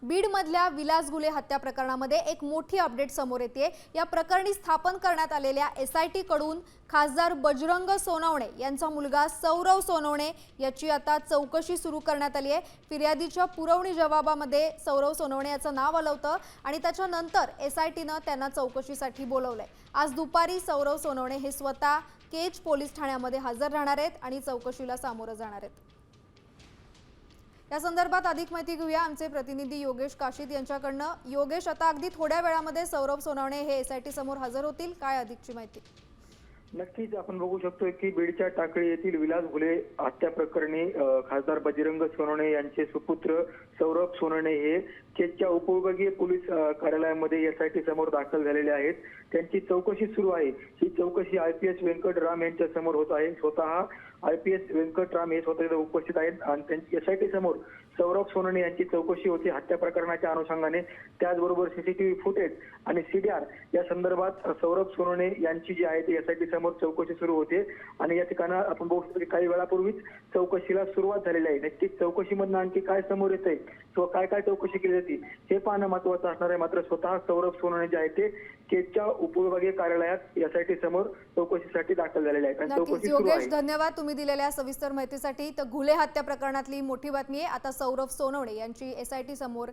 बीडमधल्या विलास घुले हत्या प्रकरणामध्ये एक मोठी अपडेट समोर येते। या प्रकरणी स्थापन करण्यात आलेल्या एसआयटी कडून खासदार बजरंग सोनवणे यांचा मुलगा सौरव सोनवणे याची आता चौकशी सुरू करण्यात आली आहे। फिर्यादीच्या पुरवणी जबाबामध्ये सौरव सोनवणे याचं नाव आलं होतं आणि त्याच्यानंतर एसआयटीनं त्यांना चौकशीसाठी बोलवलंय। आज दुपारी सौरव सोनवणे हे स्वतः केज पोलीस ठाण्यामध्ये हजर राहणार आहेत आणि चौकशीला सामोरं जाणार आहेत। या संदर्भात अधिक माहिती घेऊया आमचे प्रतिनिधी योगेश काशीद यांच्याकडनं। योगेश, आता अगदी थोड्या वेळामध्ये सौरव सोनवणे हे एसआयटी समोर हजर होतील, काय अधिकची माहिती? नक्कीच आपण बघू शकतो की बीडच्या टाकळी येथील विलास घुले हत्या प्रकरणी खासदार बजरंग सोनवणे यांचे सुपुत्र सौरभ सोनवणे हे केजच्या उपविभागीय पोलीस कार्यालयामध्ये एसआयटी समोर दाखल झालेले आहेत। त्यांची चौकशी सुरू आहे। ही चौकशी आयपीएस व्यंकटराम यांच्या समोर होत आहे। स्वतः आयपीएस व्यंकटराम हे स्वतः उपस्थित आहेत आणि त्यांची एसआयटी समोर सौरभ सोनवणे यांची चौकशी होती हत्या प्रकरणाच्या अनुषंगाने। त्याचबरोबर सीसीटीव्ही फुटेज आणि सीडीआर या संदर्भात सौरभ सोनवणे यांची जी आहे ती एसआयटी समोर चौकशी सुरू होते आणि या ठिकाणी आपण बघू शकतो की काही वेळापूर्वीच चौकशीला सुरुवात झालेली आहे। नक्कीच चौकशीमधून आणखी काय समोर येतंय किंवा काय काय चौकशी केली जाते हे पाहणं महत्त्वाचं असणार आहे। मात्र स्वतः सौरभ सोनवणे जे आहे ते केजच्या उपविभागीय कार्यालयात एसआयटी समोर चौकशीसाठी दाखल झालेले आहेत आणि चौकशी सुरू आहे। धन्यवाद तुम्ही दिलेल्या सविस्तर माहितीसाठी। तर घुले हत्या प्रकरणातली मोठी बातमी आहे, आता सौरभ सोनवणे यांची एसआयटी समोर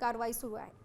कारवाई सुरू आहे।